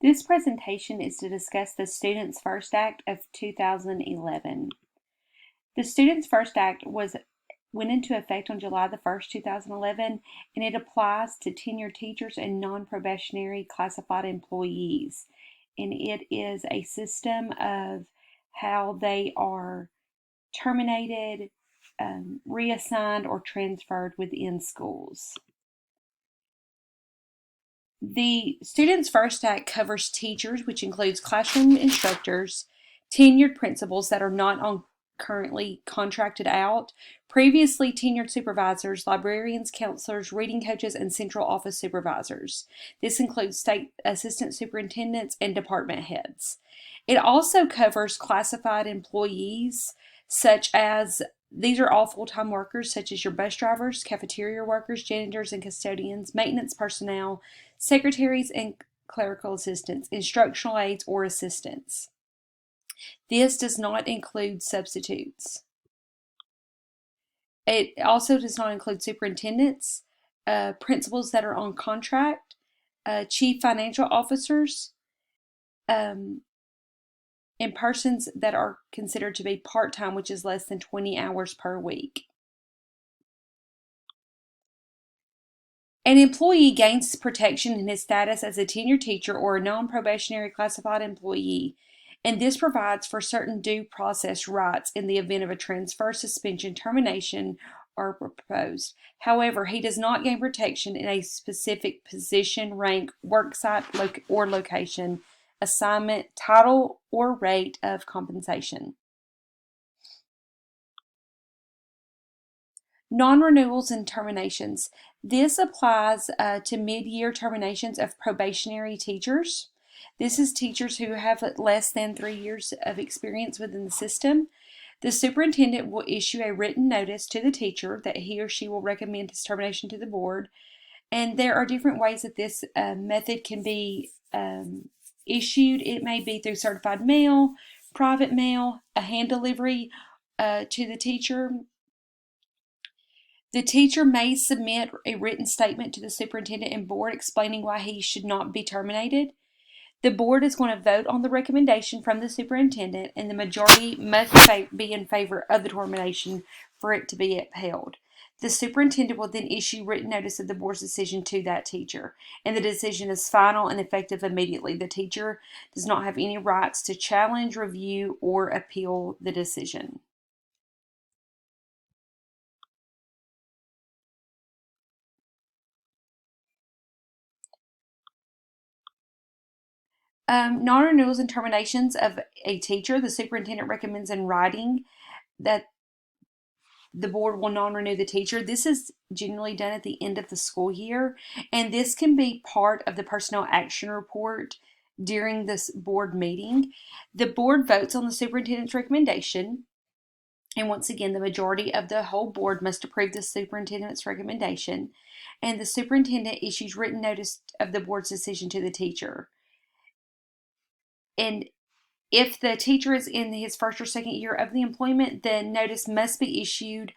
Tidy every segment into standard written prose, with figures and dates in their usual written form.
This presentation is to discuss the Students First Act of 2011. The Students First Act went into effect on July the 1st, 2011, and it applies to tenured teachers and non-probationary classified employees. And it is a system of how they are terminated, reassigned, or transferred within schools. The Students First Act covers teachers, which includes classroom instructors, tenured principals that are not currently contracted out, previously tenured supervisors, librarians, counselors, reading coaches, and central office supervisors. This includes state assistant superintendents and department heads. It also covers classified employees such as these are all full-time workers such as your bus drivers, cafeteria workers, janitors and custodians, maintenance personnel, secretaries and clerical assistants, instructional aides, or assistants. This does not include substitutes. It also does not include superintendents, principals that are on contract, chief financial officers, and persons that are considered to be part-time, which is less than 20 hours per week. An employee gains protection in his status as a tenured teacher or a non-probationary classified employee, and this provides for certain due process rights in the event of a transfer, suspension, termination, or proposed. However, he does not gain protection in a specific position, rank, worksite, or location, assignment, title, or rate of compensation. Non-renewals and terminations. This applies to mid-year terminations of probationary teachers. This is teachers who have less than 3 years of experience within the system. The superintendent will issue a written notice to the teacher that he or she will recommend his termination to the board. And there are different ways that this method can be issued. It may be through certified mail, private mail, a hand delivery to the teacher. The teacher may submit a written statement to the superintendent and board explaining why he should not be terminated. The board is going to vote on the recommendation from the superintendent, and the majority must be in favor of the termination for it to be upheld. The superintendent will then issue written notice of the board's decision to that teacher, and the decision is final and effective immediately. The teacher does not have any rights to challenge, review, or appeal the decision. Non-renewals and terminations of a teacher. The superintendent recommends in writing that the board will non-renew the teacher. This is generally done at the end of the school year, and this can be part of the personnel action report during this board meeting. The board votes on the superintendent's recommendation, and once again, the majority of the whole board must approve the superintendent's recommendation, and the superintendent issues written notice of the board's decision to the teacher. And if the teacher is in his first or second year of the employment, the notice must be issued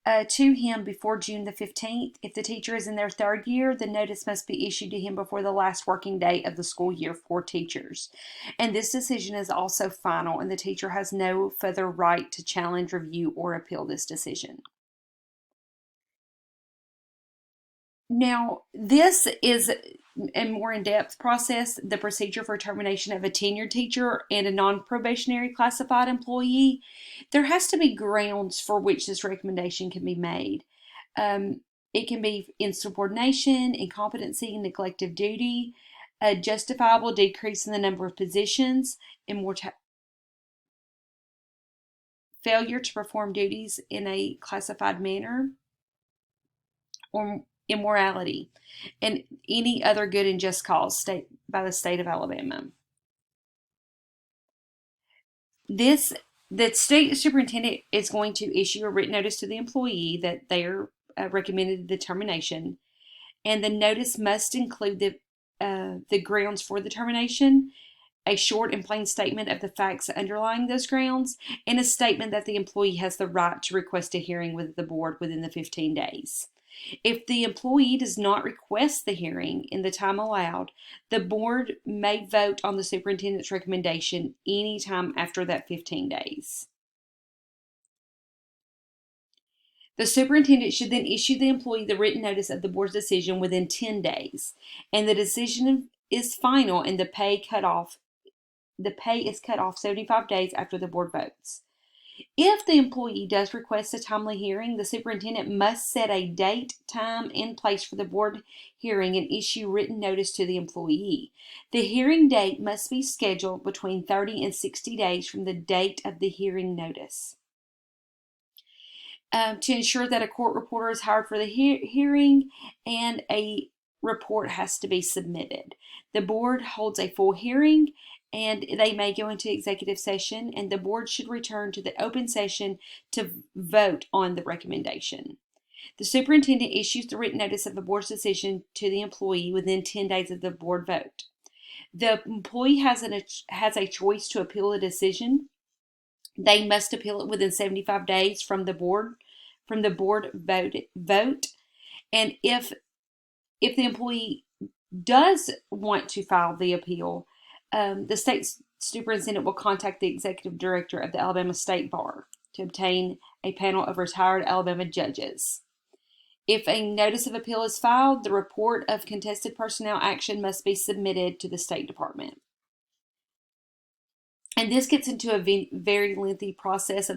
to him before June the 15th. If the teacher is in their third year, the notice must be issued to him before the last working day of the school year for teachers. And this decision is also final, and the teacher has no further right to challenge, review, or appeal this decision. Now, this is a more in-depth process, the procedure for termination of a tenured teacher and a non-probationary classified employee. There has to be grounds for which this recommendation can be made. It can be insubordination, incompetency, neglect of duty, a justifiable decrease in the number of positions, failure to perform duties in a classified manner, or immorality, and any other good and just cause by the state of Alabama. The state superintendent is going to issue a written notice to the employee that they are recommended the termination, and the notice must include the grounds for the termination, a short and plain statement of the facts underlying those grounds, and a statement that the employee has the right to request a hearing with the board within the 15 days. If the employee does not request the hearing in the time allowed, the board may vote on the superintendent's recommendation anytime after that 15 days. The superintendent should then issue the employee the written notice of the board's decision within 10 days, and the decision is final and the pay is cut off 75 days after the board votes. If the employee does request a timely hearing, the superintendent must set a date, time, and place for the board hearing and issue written notice to the employee. The hearing date must be scheduled between 30 and 60 days from the date of the hearing notice. To ensure that a court reporter is hired for the hearing and a report has to be submitted. The board holds a full hearing and they may go into executive session, and the board should return to the open session to vote on the recommendation. The superintendent issues the written notice of the board's decision to the employee within 10 days of the board vote. The employee has a choice to appeal the decision. They must appeal it within 75 days from the board vote. And if the employee does want to file the appeal, the state superintendent will contact the executive director of the Alabama State Bar to obtain a panel of retired Alabama judges. If a notice of appeal is filed, the report of contested personnel action must be submitted to the State Department. And this gets into a very lengthy process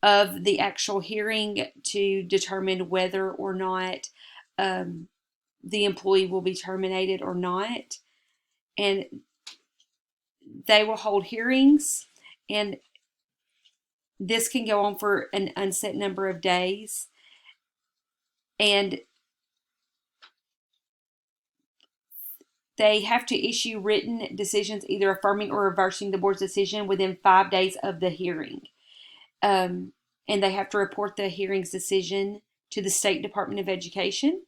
of the actual hearing to determine whether or not the employee will be terminated or not. And they will hold hearings, and this can go on for an unset number of days. And they have to issue written decisions either affirming or reversing the board's decision within 5 days of the hearing. And they have to report the hearing's decision to the State Department of Education.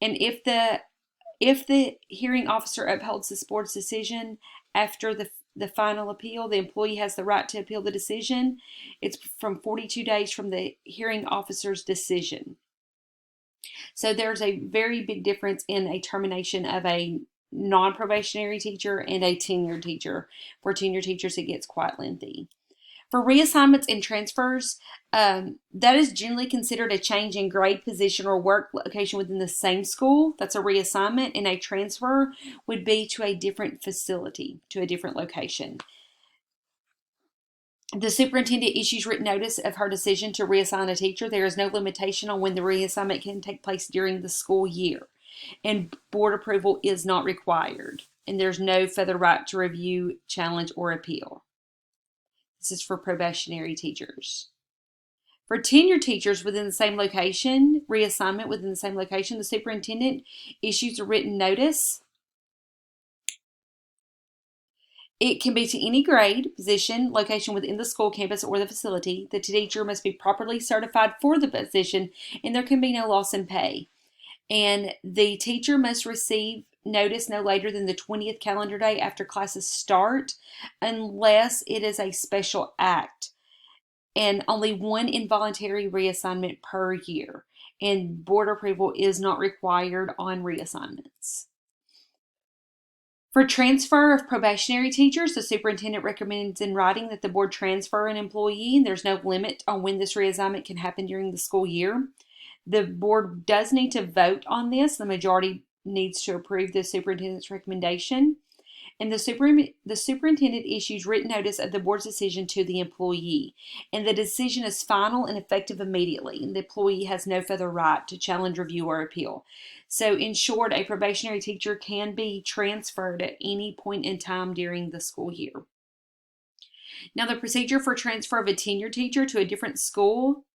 And if the hearing officer upholds the board's decision after the final appeal, the employee has the right to appeal the decision. It's from 42 days from the hearing officer's decision. So there's a very big difference in a termination of a non-probationary teacher and a tenured teacher. For tenured teachers, it gets quite lengthy. For reassignments and transfers, that is generally considered a change in grade, position, or work location within the same school. That's a reassignment, and a transfer would be to a different facility, to a different location. The superintendent issues written notice of her decision to reassign a teacher. There is no limitation on when the reassignment can take place during the school year, and board approval is not required, and there's no further right to review, challenge, or appeal. This is for probationary teachers. For tenured teachers within the same location, reassignment within the same location, the superintendent issues a written notice. It can be to any grade, position, location within the school campus or the facility. The teacher must be properly certified for the position, and there can be no loss in pay. And the teacher must receive notice no later than the 20th calendar day after classes start, unless it is a special act, and only one involuntary reassignment per year. And board approval is not required on reassignments. For transfer of probationary teachers, the superintendent recommends in writing that the board transfer an employee, and there's no limit on when this reassignment can happen during the school year. The board does need to vote on this. The majority needs to approve the superintendent's recommendation. And the superintendent issues written notice of the board's decision to the employee. And the decision is final and effective immediately. And the employee has no further right to challenge, review, or appeal. So in short, a probationary teacher can be transferred at any point in time during the school year. Now, the procedure for transfer of a tenured teacher to a different school,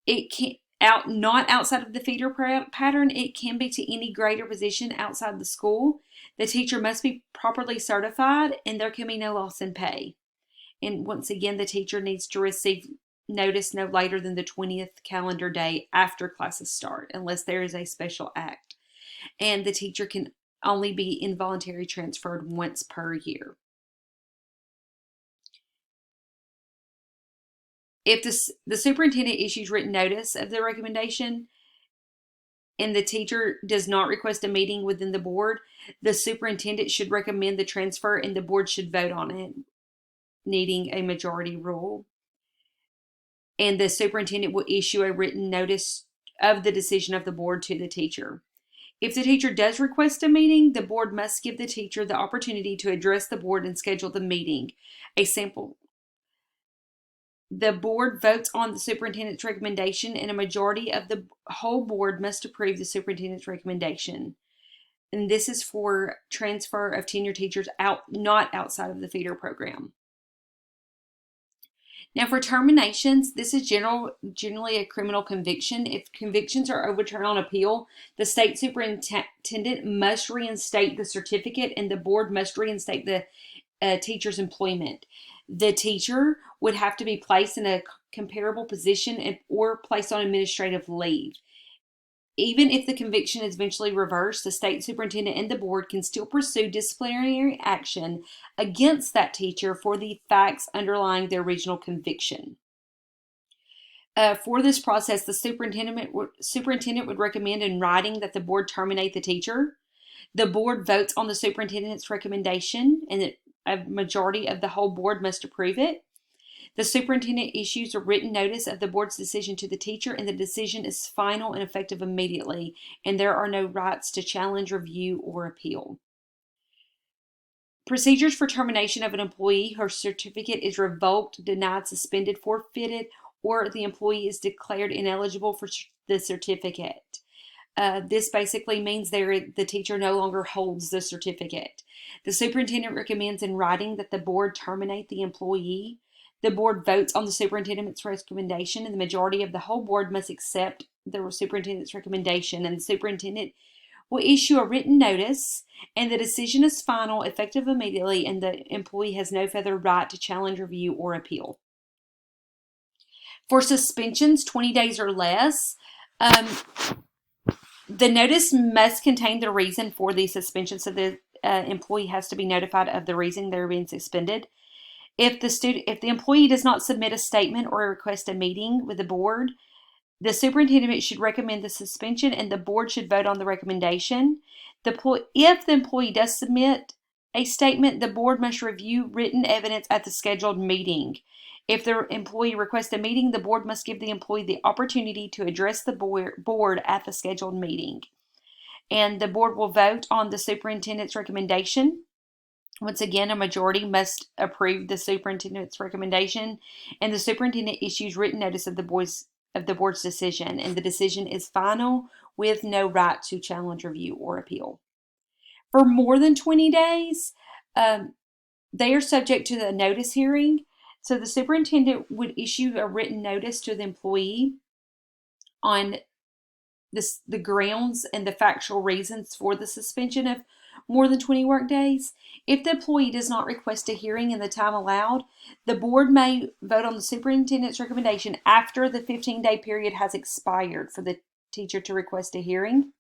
it can not outside of the feeder pattern. It can be to any grade or position outside the school. The teacher must be properly certified, and there can be no loss in pay. And once again, the teacher needs to receive notice no later than the 20th calendar day after classes start, unless there is a special act. And the teacher can only be involuntarily transferred once per year. If the superintendent issues written notice of the recommendation, and the teacher does not request a meeting within the board, the superintendent should recommend the transfer and the board should vote on it, needing a majority rule. And the superintendent will issue a written notice of the decision of the board to the teacher. If the teacher does request a meeting, the board must give the teacher the opportunity to address the board and schedule the meeting. The board votes on the superintendent's recommendation, and a majority of the whole board must approve the superintendent's recommendation. And this is for transfer of tenured teachers not outside of the feeder program. Now for terminations, this is generally a criminal conviction. If convictions are overturned on appeal, the state superintendent must reinstate the certificate and the board must reinstate the teacher's employment. The teacher would have to be placed in a comparable position or placed on administrative leave. Even if the conviction is eventually reversed, the state superintendent and the board can still pursue disciplinary action against that teacher for the facts underlying their original conviction. For this process, the superintendent would recommend in writing that the board terminate the teacher. The board votes on the superintendent's recommendation, and a majority of the whole board must approve it. The superintendent issues a written notice of the board's decision to the teacher, and the decision is final and effective immediately, and there are no rights to challenge, review, or appeal. Procedures for termination of an employee whose certificate is revoked, denied, suspended, forfeited, or the employee is declared ineligible for the certificate. This basically means the teacher no longer holds the certificate. The superintendent recommends in writing that the board terminate the employee. The board votes on the superintendent's recommendation, and the majority of the whole board must accept the superintendent's recommendation, and the superintendent will issue a written notice, and the decision is final, effective immediately, and the employee has no further right to challenge, review, or appeal. For suspensions, 20 days or less, the notice must contain the reason for the suspension, so the employee has to be notified of the reason they're being suspended. If the employee does not submit a statement or request a meeting with the board, the superintendent should recommend the suspension, and the board should vote on the recommendation. If the employee does submit a statement, the board must review written evidence at the scheduled meeting. If the employee requests a meeting, the board must give the employee the opportunity to address the board at the scheduled meeting. And the board will vote on the superintendent's recommendation. Once again, a majority must approve the superintendent's recommendation, and the superintendent issues written notice of the board's decision, and the decision is final with no right to challenge, review, or appeal. For more than 20 days, they are subject to the notice hearing. So the superintendent would issue a written notice to the employee on the grounds and the factual reasons for the suspension of more than 20 work days. If the employee does not request a hearing in the time allowed, the board may vote on the superintendent's recommendation after the 15-day period has expired for the teacher to request a hearing.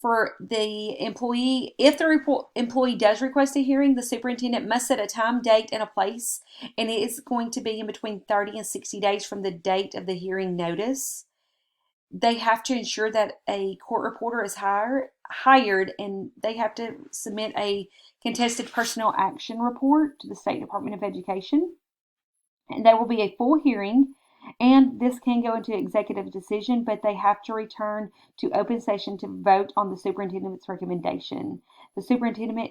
For the employee, if the employee does request a hearing, the superintendent must set a time, date, and a place, and it is going to be in between 30 and 60 days from the date of the hearing notice. They have to ensure that a court reporter is hired, and they have to submit a contested personnel action report to the State Department of Education. And there will be a full hearing, and this can go into executive decision, but they have to return to open session to vote on the superintendent's recommendation. The superintendent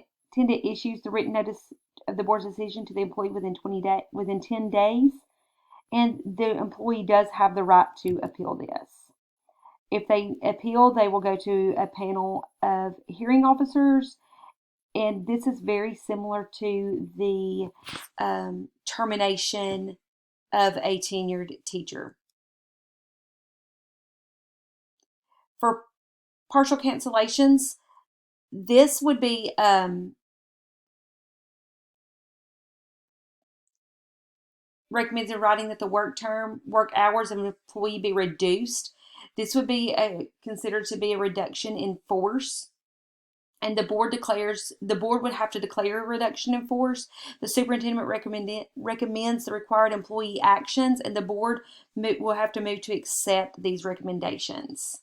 issues the written notice of the board's decision to the employee within 10 days, and the employee does have the right to appeal this. If they appeal, they will go to a panel of hearing officers, and this is very similar to the termination of a tenured teacher. For partial cancellations, this would be recommends in writing that the work hours of an employee be reduced. This would be considered to be a reduction in force. and the board would have to declare a reduction in force. The superintendent recommends the required employee actions, and the board will have to move to accept these recommendations.